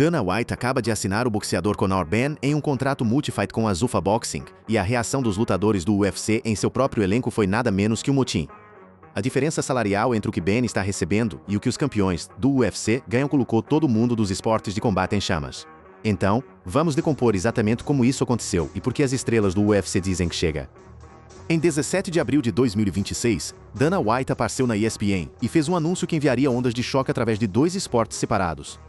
Dana White acaba de assinar o boxeador Conor Ben em um contrato multifight com a Zuffa Boxing, e a reação dos lutadores do UFC em seu próprio elenco foi nada menos que um motim. A diferença salarial entre o que Ben está recebendo e o que os campeões do UFC ganham colocou todo mundo dos esportes de combate em chamas. Então, vamos decompor exatamente como isso aconteceu e por que as estrelas do UFC dizem que chega. Em 17 de abril de 2026, Dana White apareceu na ESPN e fez um anúncio que enviaria ondas de choque através de 2 esportes separados.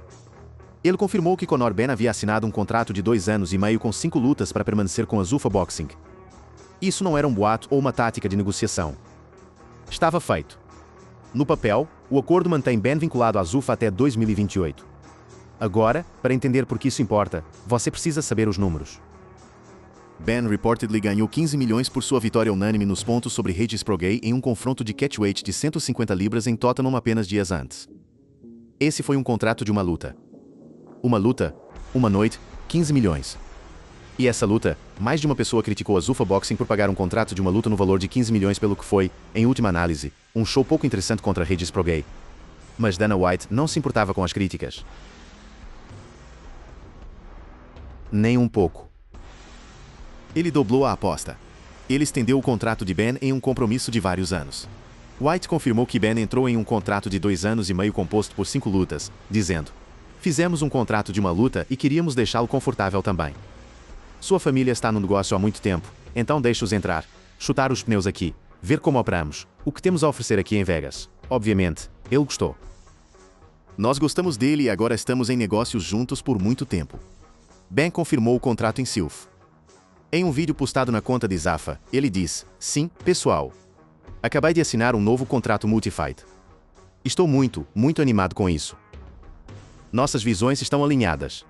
Ele confirmou que Conor Ben havia assinado um contrato de 2 anos e meio com 5 lutas para permanecer com a Zuffa Boxing. Isso não era um boato ou uma tática de negociação. Estava feito. No papel, o acordo mantém Ben vinculado à Zuffa até 2028. Agora, para entender por que isso importa, você precisa saber os números. Ben reportedly ganhou 15 milhões por sua vitória unânime nos pontos sobre Regis Prograis em um confronto de catchweight de 150 libras em Tottenham apenas dias antes. Esse foi um contrato de uma luta. Uma luta, uma noite, 15 milhões. E essa luta, mais de uma pessoa criticou a Zuffa Boxing por pagar um contrato de uma luta no valor de 15 milhões pelo que foi, em última análise, um show pouco interessante contra Regis Prograis. Mas Dana White não se importava com as críticas. Nem um pouco. Ele dobrou a aposta. Ele estendeu o contrato de Ben em um compromisso de vários anos. White confirmou que Ben entrou em um contrato de 2 anos e meio composto por 5 lutas, dizendo: "Fizemos um contrato de uma luta e queríamos deixá-lo confortável também. Sua família está no negócio há muito tempo, então deixe-os entrar, chutar os pneus aqui, ver como operamos, o que temos a oferecer aqui em Vegas." Obviamente, ele gostou. "Nós gostamos dele e agora estamos em negócios juntos por muito tempo." Ben confirmou o contrato em Silf. Em um vídeo postado na conta de Zuffa, ele diz: "Sim, pessoal. Acabei de assinar um novo contrato multifight. Estou muito animado com isso. Nossas visões estão alinhadas.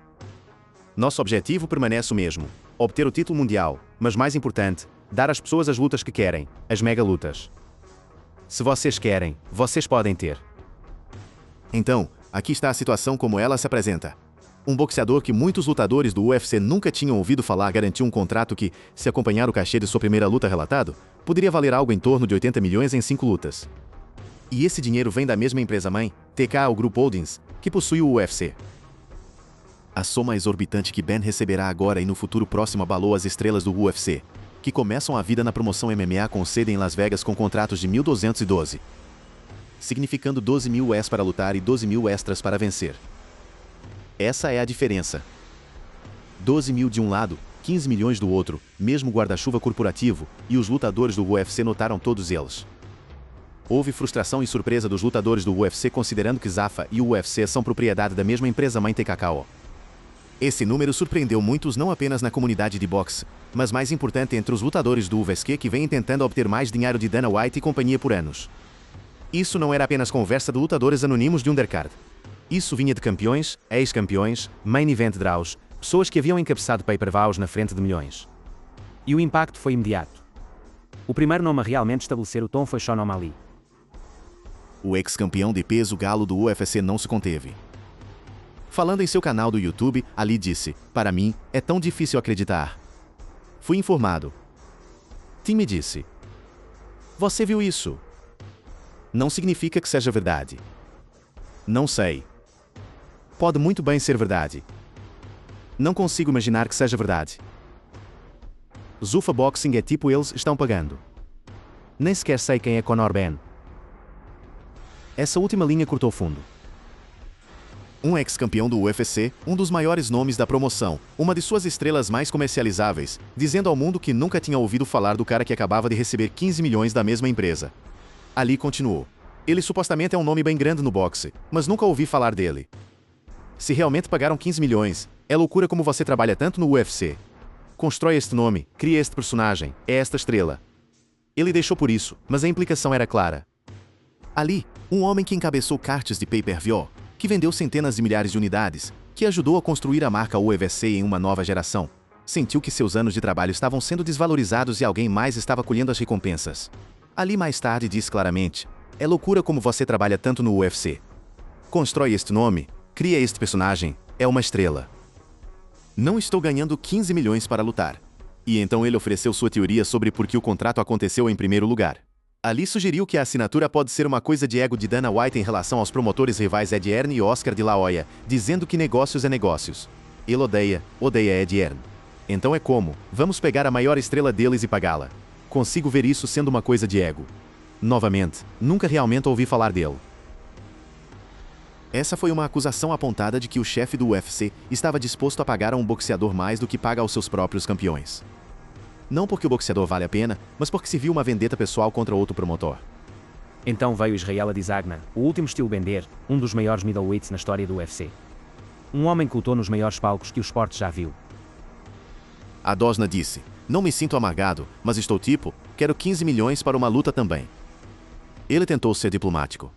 Nosso objetivo permanece o mesmo: obter o título mundial, mas mais importante, dar às pessoas as lutas que querem, as mega lutas. Se vocês querem, vocês podem ter." Então, aqui está a situação como ela se apresenta. Um boxeador que muitos lutadores do UFC nunca tinham ouvido falar garantiu um contrato que, se acompanhar o cachê de sua primeira luta relatado, poderia valer algo em torno de 80 milhões em 5 lutas. E esse dinheiro vem da mesma empresa-mãe, TKO Group Holdings, que possui o UFC. A soma exorbitante que Ben receberá agora e no futuro próximo abalou as estrelas do UFC, que começam a vida na promoção MMA com sede em Las Vegas com contratos de 1.212, significando 12 mil US para lutar e 12 mil extras para vencer. Essa é a diferença. 12 mil de um lado, 15 milhões do outro, mesmo guarda-chuva corporativo, e os lutadores do UFC notaram todos eles. Houve frustração e surpresa dos lutadores do UFC considerando que Zuffa e o UFC são propriedade da mesma empresa-mãe TKO. Esse número surpreendeu muitos não apenas na comunidade de boxe, mas mais importante entre os lutadores do UFC que vêm tentando obter mais dinheiro de Dana White e companhia por anos. Isso não era apenas conversa de lutadores anônimos de undercard. Isso vinha de campeões, ex-campeões, main event draws, pessoas que haviam encabeçado pay-per-views na frente de milhões. E o impacto foi imediato. O primeiro nome a realmente estabelecer o tom foi Sean O'Malley. O ex-campeão de peso galo do UFC não se conteve. Falando em seu canal do YouTube, Ali disse: "Para mim, é tão difícil acreditar. Fui informado. Tim me disse: você viu isso? Não significa que seja verdade. Não sei. Pode muito bem ser verdade. Não consigo imaginar que seja verdade. Zuffa Boxing é tipo eles estão pagando. Nem sequer sei quem é Conor Ben." Essa última linha cortou fundo. Um ex-campeão do UFC, um dos maiores nomes da promoção, uma de suas estrelas mais comercializáveis, dizendo ao mundo que nunca tinha ouvido falar do cara que acabava de receber 15 milhões da mesma empresa. Ali continuou: "Ele supostamente é um nome bem grande no boxe, mas nunca ouvi falar dele. Se realmente pagaram 15 milhões, é loucura como você trabalha tanto no UFC. Constrói este nome, cria este personagem, é esta estrela." Ele deixou por isso, mas a implicação era clara. Ali, um homem que encabeçou cartes de pay-per-view, que vendeu centenas de milhares de unidades, que ajudou a construir a marca UFC em uma nova geração, sentiu que seus anos de trabalho estavam sendo desvalorizados e alguém mais estava colhendo as recompensas. Ali mais tarde disse claramente: "É loucura como você trabalha tanto no UFC. Constrói este nome, cria este personagem, é uma estrela. Não estou ganhando 15 milhões para lutar." E então ele ofereceu sua teoria sobre por que o contrato aconteceu em primeiro lugar. Ali sugeriu que a assinatura pode ser uma coisa de ego de Dana White em relação aos promotores rivais Ed Hearn e Oscar de la Hoya, dizendo que negócios é negócios. Ele odeia Ed Hearn. Então é como, vamos pegar a maior estrela deles e pagá-la. Consigo ver isso sendo uma coisa de ego. Novamente, nunca realmente ouvi falar dele. Essa foi uma acusação apontada de que o chefe do UFC estava disposto a pagar a um boxeador mais do que paga aos seus próprios campeões. Não porque o boxeador vale a pena, mas porque se viu uma vendetta pessoal contra outro promotor. Então veio Israel Adesanya, o último estilo Bender, um dos maiores middleweights na história do UFC. Um homem que lutou nos maiores palcos que o esporte já viu. Adesanya disse, não me sinto amargado, mas estou tipo, quero 15 milhões para uma luta também. Ele tentou ser diplomático.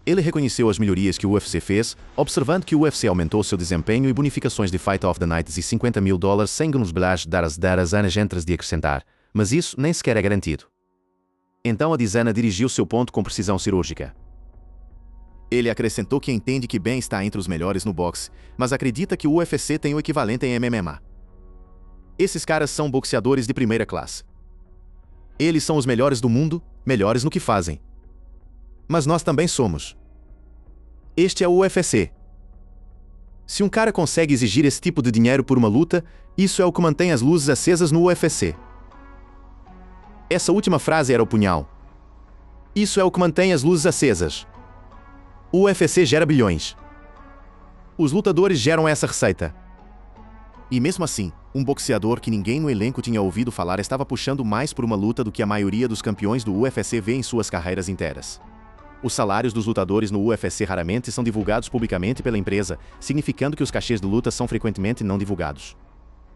Ele reconheceu as melhorias que o UFC fez, observando que o UFC aumentou seu desempenho e bonificações de Fight of the Night e $50 mil sem nos belas das anos entras de acrescentar, mas isso nem sequer é garantido. Então Adesanya dirigiu seu ponto com precisão cirúrgica. Ele acrescentou que entende que Ben está entre os melhores no boxe, mas acredita que o UFC tem o equivalente em MMA. Esses caras são boxeadores de primeira classe. Eles são os melhores do mundo, melhores no que fazem. Mas nós também somos. Este é o UFC. Se um cara consegue exigir esse tipo de dinheiro por uma luta, isso é o que mantém as luzes acesas no UFC. Essa última frase era o punhal. Isso é o que mantém as luzes acesas. O UFC gera bilhões. Os lutadores geram essa receita. E mesmo assim, um boxeador que ninguém no elenco tinha ouvido falar estava puxando mais por uma luta do que a maioria dos campeões do UFC vê em suas carreiras inteiras. Os salários dos lutadores no UFC raramente são divulgados publicamente pela empresa, significando que os cachês de luta são frequentemente não divulgados.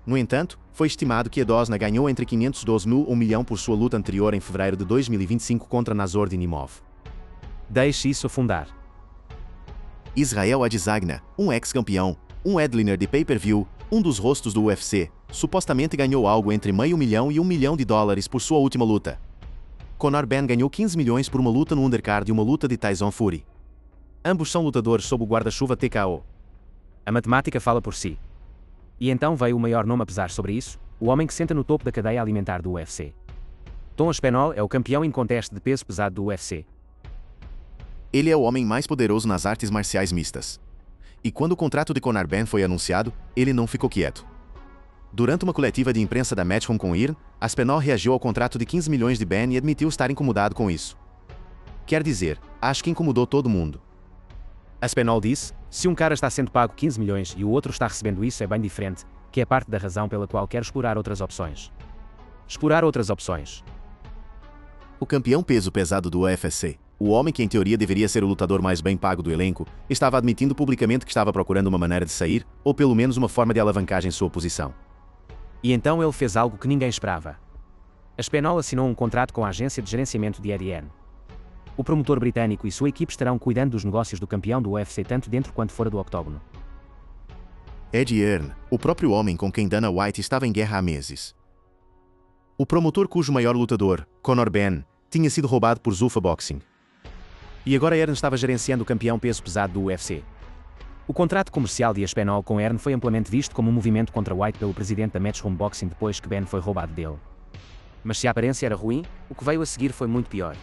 No entanto, foi estimado que Adesanya ganhou entre 512 mil e 1 milhão por sua luta anterior em fevereiro de 2025 contra Nassourdinimov. Deixe isso afundar. Israel Adesanya, um ex-campeão, um headliner de pay-per-view, um dos rostos do UFC, supostamente ganhou algo entre meio milhão e $1 milhão por sua última luta. Conor Ben ganhou 15 milhões por uma luta no undercard e uma luta de Tyson Fury. Ambos são lutadores sob o guarda-chuva TKO. A matemática fala por si. E então veio o maior nome a pesar sobre isso, o homem que senta no topo da cadeia alimentar do UFC. Tom Aspinall é o campeão inconteste de peso pesado do UFC. Ele é o homem mais poderoso nas artes marciais mistas. E quando o contrato de Conor Ben foi anunciado, ele não ficou quieto. Durante uma coletiva de imprensa da Matchroom com Hearn, Aspinall reagiu ao contrato de 15 milhões de Ben e admitiu estar incomodado com isso. Quer dizer, acho que incomodou todo mundo. Aspinall disse, se um cara está sendo pago 15 milhões e o outro está recebendo isso é bem diferente, que é parte da razão pela qual quero explorar outras opções. Explorar outras opções. O campeão peso pesado do UFC, o homem que em teoria deveria ser o lutador mais bem pago do elenco, estava admitindo publicamente que estava procurando uma maneira de sair, ou pelo menos uma forma de alavancagem em sua posição. E então ele fez algo que ninguém esperava. Aspinall assinou um contrato com a agência de gerenciamento de Ed Hearn. O promotor britânico e sua equipe estarão cuidando dos negócios do campeão do UFC tanto dentro quanto fora do octógono. Ed Hearn, o próprio homem com quem Dana White estava em guerra há meses. O promotor cujo maior lutador, Conor Ben, tinha sido roubado por Zuffa Boxing. E agora Hearn estava gerenciando o campeão peso pesado do UFC. O contrato comercial de Aspinall com Hearn foi amplamente visto como um movimento contra White pelo presidente da Matchroom Boxing depois que Ben foi roubado dele. Mas se a aparência era ruim, o que veio a seguir foi muito pior.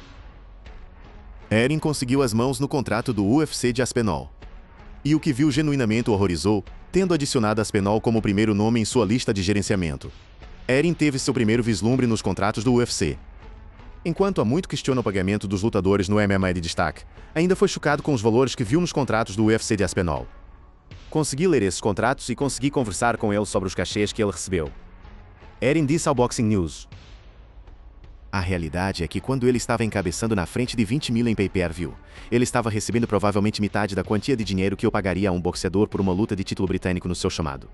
Hearn conseguiu as mãos no contrato do UFC de Aspinall. E o que viu genuinamente o horrorizou, tendo adicionado Aspinall como primeiro nome em sua lista de gerenciamento. Hearn teve seu primeiro vislumbre nos contratos do UFC. Enquanto há muito questiona o pagamento dos lutadores no MMA de destaque, ainda foi chocado com os valores que viu nos contratos do UFC de Aspinall. Consegui ler esses contratos e consegui conversar com ele sobre os cachês que ele recebeu. Hearn disse ao Boxing News. A realidade é que quando ele estava encabeçando na frente de 20 mil em pay-per-view, ele estava recebendo provavelmente metade da quantia de dinheiro que eu pagaria a um boxeador por uma luta de título britânico no seu chamado.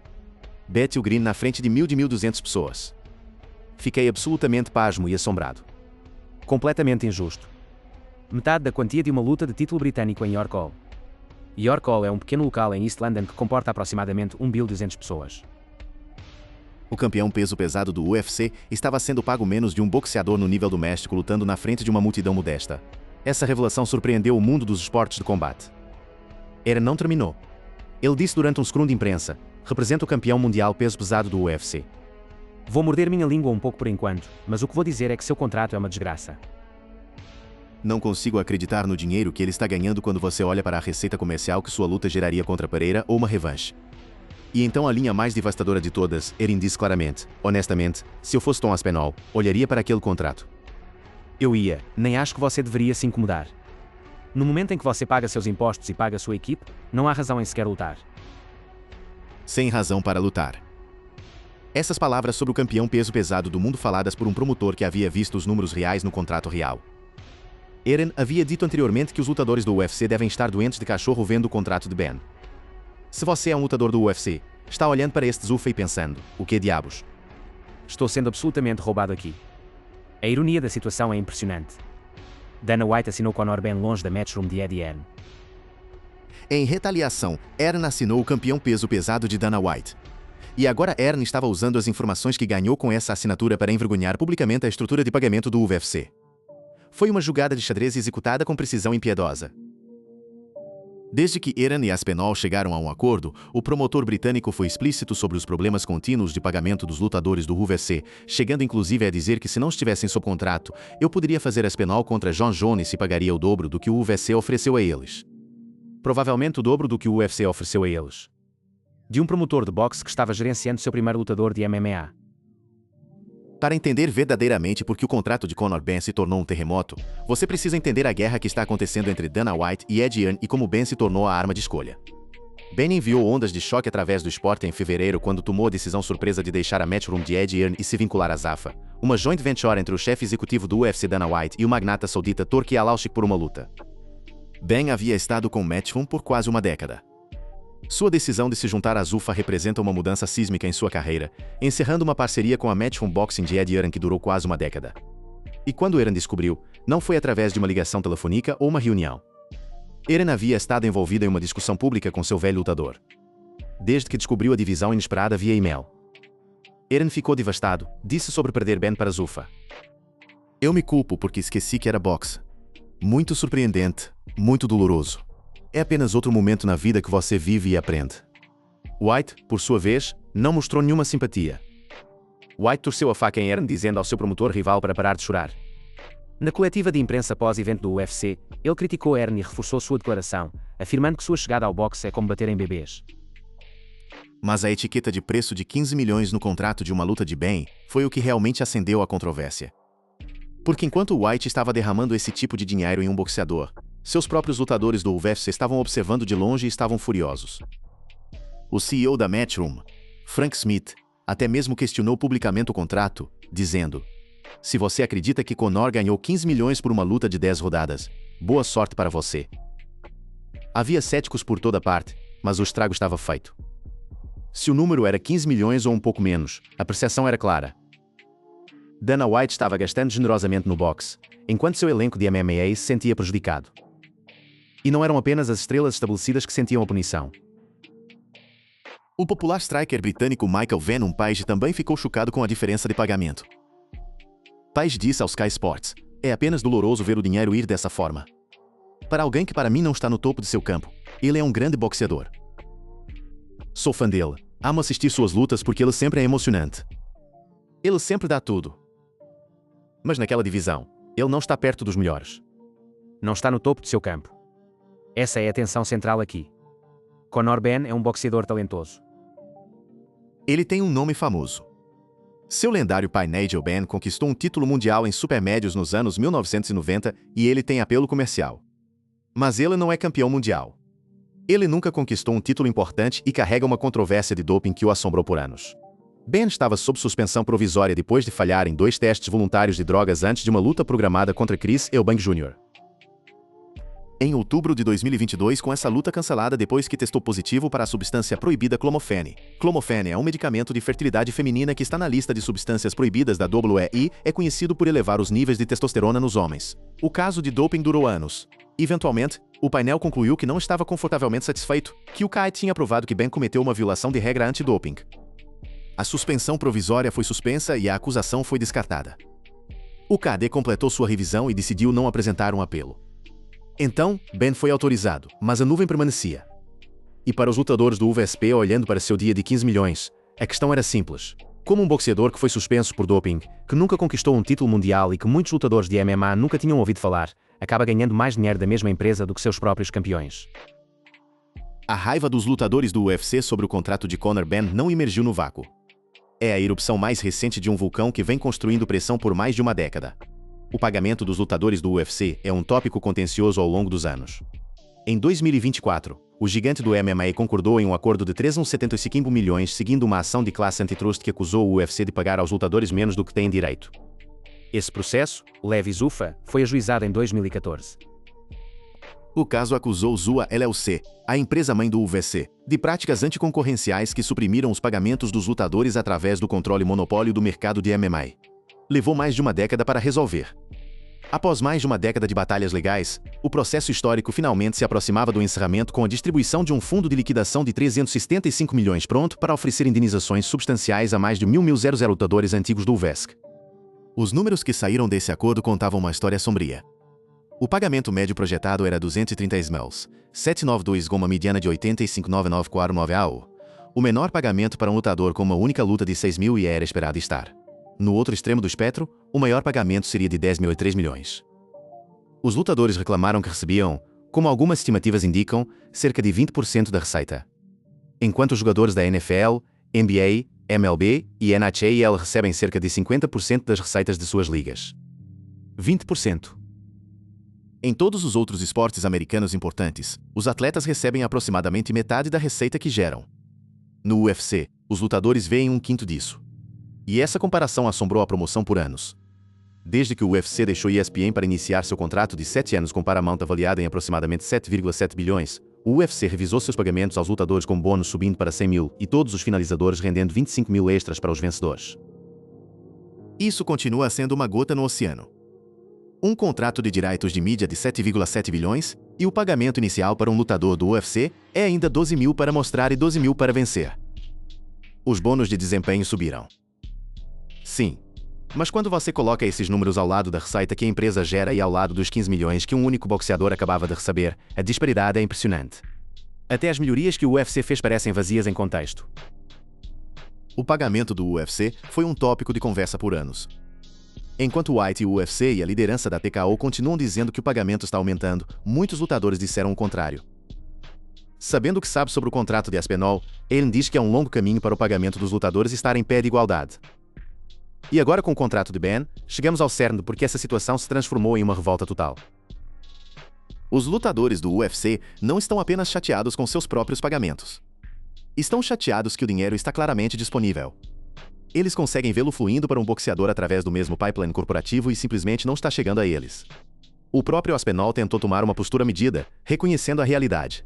Betty Green na frente de 1.200 pessoas. Fiquei absolutamente pasmo e assombrado. Completamente injusto. Metade da quantia de uma luta de título britânico em York Hall. York Hall é um pequeno local em East London que comporta aproximadamente 1.200 pessoas. O campeão peso pesado do UFC estava sendo pago menos de um boxeador no nível doméstico lutando na frente de uma multidão modesta. Essa revelação surpreendeu o mundo dos esportes de combate. Hearn não terminou. Ele disse durante um scrum de imprensa, representa o campeão mundial peso pesado do UFC. Vou morder minha língua um pouco por enquanto, mas o que vou dizer é que seu contrato é uma desgraça. Não consigo acreditar no dinheiro que ele está ganhando quando você olha para a receita comercial que sua luta geraria contra Pereira ou uma revanche. E então a linha mais devastadora de todas, Erin diz claramente, honestamente, se eu fosse Tom Aspinall, olharia para aquele contrato. Eu ia, nem acho que você deveria se incomodar. No momento em que você paga seus impostos e paga a sua equipe, não há razão em sequer lutar. Sem razão para lutar. Essas palavras sobre o campeão peso pesado do mundo faladas por um promotor que havia visto os números reais no contrato real. Erin havia dito anteriormente que os lutadores do UFC devem estar doentes de cachorro vendo o contrato de Ben. Se você é um lutador do UFC, está olhando para este Zuffa e pensando, o que diabos? Estou sendo absolutamente roubado aqui. A ironia da situação é impressionante. Dana White assinou Conor Ben longe da Matchroom de Eddie Hearn. Em retaliação, Erin assinou o campeão peso pesado de Dana White. E agora Erin estava usando as informações que ganhou com essa assinatura para envergonhar publicamente a estrutura de pagamento do UFC. Foi uma jogada de xadrez executada com precisão impiedosa. Desde que Erin e Aspinall chegaram a um acordo, o promotor britânico foi explícito sobre os problemas contínuos de pagamento dos lutadores do UFC, chegando inclusive a dizer que se não estivessem sob contrato, eu poderia fazer Aspinall contra John Jones e pagaria o dobro do que o UFC ofereceu a eles. Provavelmente o dobro do que o UFC ofereceu a eles. De um promotor de boxe que estava gerenciando seu primeiro lutador de MMA. Para entender verdadeiramente por que o contrato de Conor Ben se tornou um terremoto, você precisa entender a guerra que está acontecendo entre Dana White e Eddie Hearn e como Ben se tornou a arma de escolha. Ben enviou ondas de choque através do esporte em fevereiro quando tomou a decisão surpresa de deixar a Matchroom de Eddie Hearn e se vincular à Zuffa, uma joint venture entre o chefe executivo do UFC Dana White e o magnata saudita Turki Al-Alshik por uma luta. Ben havia estado com Matchroom por quase uma década. Sua decisão de se juntar à Zuffa representa uma mudança sísmica em sua carreira, encerrando uma parceria com a Matchroom Boxing de Eddie Hearn que durou quase uma década. E quando Erin descobriu, não foi através de uma ligação telefônica ou uma reunião. Erin havia estado envolvida em uma discussão pública com seu velho lutador. Desde que descobriu a divisão inesperada via e-mail. Erin ficou devastado, disse sobre perder Ben para Zuffa. Eu me culpo porque esqueci que era boxe. Muito surpreendente, muito doloroso. É apenas outro momento na vida que você vive e aprende. White, por sua vez, não mostrou nenhuma simpatia. White torceu a faca em Erin dizendo ao seu promotor rival para parar de chorar. Na coletiva de imprensa pós-evento do UFC, ele criticou Erin e reforçou sua declaração, afirmando que sua chegada ao boxe é como bater em bebês. Mas a etiqueta de preço de 15 milhões no contrato de uma luta de Ben foi o que realmente acendeu a controvérsia. Porque enquanto White estava derramando esse tipo de dinheiro em um boxeador, seus próprios lutadores do UFC estavam observando de longe e estavam furiosos. O CEO da Matchroom, Frank Smith, até mesmo questionou publicamente o contrato, dizendo: se você acredita que Conor ganhou 15 milhões por uma luta de 10 rodadas, boa sorte para você. Havia céticos por toda parte, mas o estrago estava feito. Se o número era 15 milhões ou um pouco menos, a percepção era clara. Dana White estava gastando generosamente no boxe, enquanto seu elenco de MMA se sentia prejudicado. E não eram apenas as estrelas estabelecidas que sentiam a punição. O popular striker britânico Michael Venom Page também ficou chocado com a diferença de pagamento. Page disse ao Sky Sports: é apenas doloroso ver o dinheiro ir dessa forma. Para alguém que para mim não está no topo de seu campo, ele é um grande boxeador. Sou fã dele, amo assistir suas lutas porque ele sempre é emocionante. Ele sempre dá tudo. Mas naquela divisão, ele não está perto dos melhores. Não está no topo de seu campo. Essa é a tensão central aqui. Conor Ben é um boxeador talentoso. Ele tem um nome famoso. Seu lendário pai Nigel Ben conquistou um título mundial em supermédios nos anos 1990 e ele tem apelo comercial. Mas ele não é campeão mundial. Ele nunca conquistou um título importante e carrega uma controvérsia de doping que o assombrou por anos. Ben estava sob suspensão provisória depois de falhar em 2 testes voluntários de drogas antes de uma luta programada contra Chris Eubank Jr. Em outubro de 2022, com essa luta cancelada depois que testou positivo para a substância proibida clomofene. Clomofene é um medicamento de fertilidade feminina que está na lista de substâncias proibidas da WWE e é conhecido por elevar os níveis de testosterona nos homens. O caso de doping durou anos. Eventualmente, o painel concluiu que não estava confortavelmente satisfeito, que o CAI tinha provado que Ben cometeu uma violação de regra antidoping. A suspensão provisória foi suspensa e a acusação foi descartada. O KD completou sua revisão e decidiu não apresentar um apelo. Então, Ben foi autorizado, mas a nuvem permanecia. E para os lutadores do UFC olhando para seu dia de 15 milhões, a questão era simples. Como um boxeador que foi suspenso por doping, que nunca conquistou um título mundial e que muitos lutadores de MMA nunca tinham ouvido falar, acaba ganhando mais dinheiro da mesma empresa do que seus próprios campeões. A raiva dos lutadores do UFC sobre o contrato de Conor Ben não emergiu no vácuo. É a erupção mais recente de um vulcão que vem construindo pressão por mais de uma década. O pagamento dos lutadores do UFC é um tópico contencioso ao longo dos anos. Em 2024, o gigante do MMA concordou em um acordo de 375 milhões seguindo uma ação de classe antitrust que acusou o UFC de pagar aos lutadores menos do que têm direito. Esse processo, Levi Zuffa, foi ajuizado em 2014. O caso acusou Zua LLC, a empresa-mãe do UFC, de práticas anticoncorrenciais que suprimiram os pagamentos dos lutadores através do controle monopólio do mercado de MMA. Levou mais de uma década para resolver. Após mais de uma década de batalhas legais, o processo histórico finalmente se aproximava do encerramento com a distribuição de um fundo de liquidação de 375 milhões pronto para oferecer indenizações substanciais a mais de 1.000 lutadores antigos do UFC. Os números que saíram desse acordo contavam uma história sombria. O pagamento médio projetado era 230 mils, 792 com uma mediana de 85.994 AU. O menor pagamento para um lutador com uma única luta de 6 mil e era esperado estar. No outro extremo do espectro, o maior pagamento seria de 10.003 milhões. Os lutadores reclamaram que recebiam, como algumas estimativas indicam, cerca de 20% da receita. Enquanto os jogadores da NFL, NBA, MLB e NHL recebem cerca de 50% das receitas de suas ligas. 20%. Em todos os outros esportes americanos importantes, os atletas recebem aproximadamente metade da receita que geram. No UFC, os lutadores veem um quinto disso. E essa comparação assombrou a promoção por anos. Desde que o UFC deixou ESPN para iniciar seu contrato de 7 anos com Paramount avaliado em aproximadamente 7,7 bilhões, o UFC revisou seus pagamentos aos lutadores com bônus subindo para 100 mil e todos os finalizadores rendendo 25 mil extras para os vencedores. Isso continua sendo uma gota no oceano. Um contrato de direitos de mídia de 7,7 bilhões e o pagamento inicial para um lutador do UFC é ainda 12 mil para mostrar e 12 mil para vencer. Os bônus de desempenho subiram. Sim. Mas quando você coloca esses números ao lado da receita que a empresa gera e ao lado dos 15 milhões que um único boxeador acabava de receber, a disparidade é impressionante. Até as melhorias que o UFC fez parecem vazias em contexto. O pagamento do UFC foi um tópico de conversa por anos. Enquanto White e o UFC e a liderança da TKO continuam dizendo que o pagamento está aumentando, muitos lutadores disseram o contrário. Sabendo o que sabe sobre o contrato de Aspinall, ele diz que há um longo caminho para o pagamento dos lutadores estar em pé de igualdade. E agora com o contrato de Ben, chegamos ao cerne porque essa situação se transformou em uma revolta total. Os lutadores do UFC não estão apenas chateados com seus próprios pagamentos. Estão chateados que o dinheiro está claramente disponível. Eles conseguem vê-lo fluindo para um boxeador através do mesmo pipeline corporativo e simplesmente não está chegando a eles. O próprio Aspinall tentou tomar uma postura medida, reconhecendo a realidade.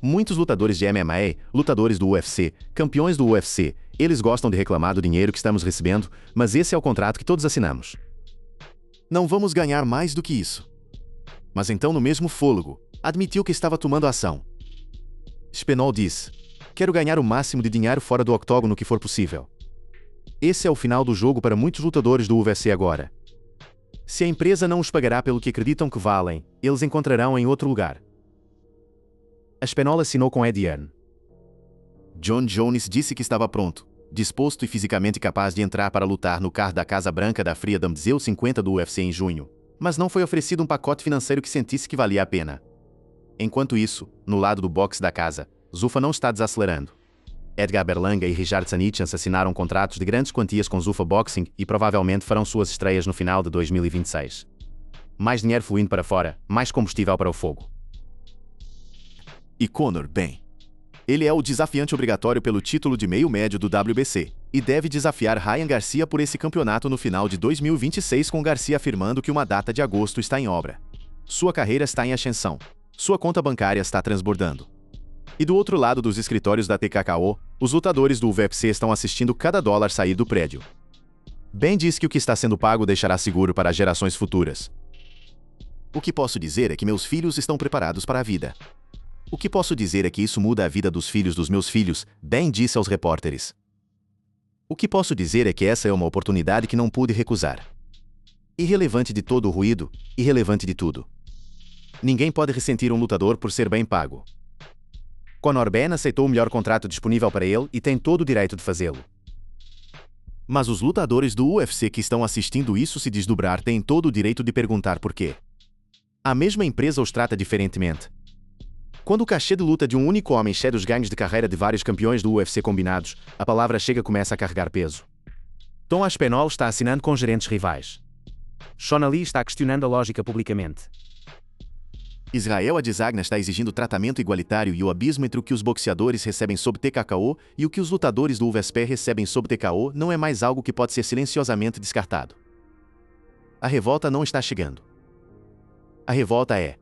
Muitos lutadores de MMA, lutadores do UFC, campeões do UFC, eles gostam de reclamar do dinheiro que estamos recebendo, mas esse é o contrato que todos assinamos. Não vamos ganhar mais do que isso. Mas então, no mesmo fôlego, admitiu que estava tomando ação. Aspinall disse: quero ganhar o máximo de dinheiro fora do octógono que for possível. Esse é o final do jogo para muitos lutadores do UFC agora. Se a empresa não os pagará pelo que acreditam que valem, eles encontrarão em outro lugar. Aspinall assinou com Eddie Hearn. John Jones disse que estava pronto, disposto e fisicamente capaz de entrar para lutar no card da Casa Branca da Freedom Zone 50 do UFC em junho, mas não foi oferecido um pacote financeiro que sentisse que valia a pena. Enquanto isso, no lado do boxe da casa, Zuffa não está desacelerando. Edgar Berlanga e Richard Sanichans assinaram contratos de grandes quantias com Zuffa Boxing e provavelmente farão suas estreias no final de 2026. Mais dinheiro fluindo para fora, mais combustível para o fogo. E Conor, bem. Ele é o desafiante obrigatório pelo título de meio médio do WBC, e deve desafiar Ryan Garcia por esse campeonato no final de 2026, com Garcia afirmando que uma data de agosto está em obra. Sua carreira está em ascensão. Sua conta bancária está transbordando. E do outro lado dos escritórios da TKO, os lutadores do UFC estão assistindo cada dólar sair do prédio. Ben diz que o que está sendo pago deixará seguro para gerações futuras. O que posso dizer é que meus filhos estão preparados para a vida. O que posso dizer é que isso muda a vida dos filhos dos meus filhos, Ben disse aos repórteres. O que posso dizer é que essa é uma oportunidade que não pude recusar. Irrelevante de todo o ruído, irrelevante de tudo. Ninguém pode ressentir um lutador por ser bem pago. Conor Ben aceitou o melhor contrato disponível para ele e tem todo o direito de fazê-lo. Mas os lutadores do UFC que estão assistindo isso se desdobrar têm todo o direito de perguntar por quê. A mesma empresa os trata diferentemente. Quando o cachê de luta de um único homem excede os ganhos de carreira de vários campeões do UFC combinados, a palavra chega começa a carregar peso. Tom Aspinall está assinando com gerentes rivais. Sean Ali está questionando a lógica publicamente. Israel Adesanya está exigindo tratamento igualitário e o abismo entre o que os boxeadores recebem sob TKO e o que os lutadores do UFC recebem sob TKO não é mais algo que pode ser silenciosamente descartado. A revolta não está chegando. A revolta é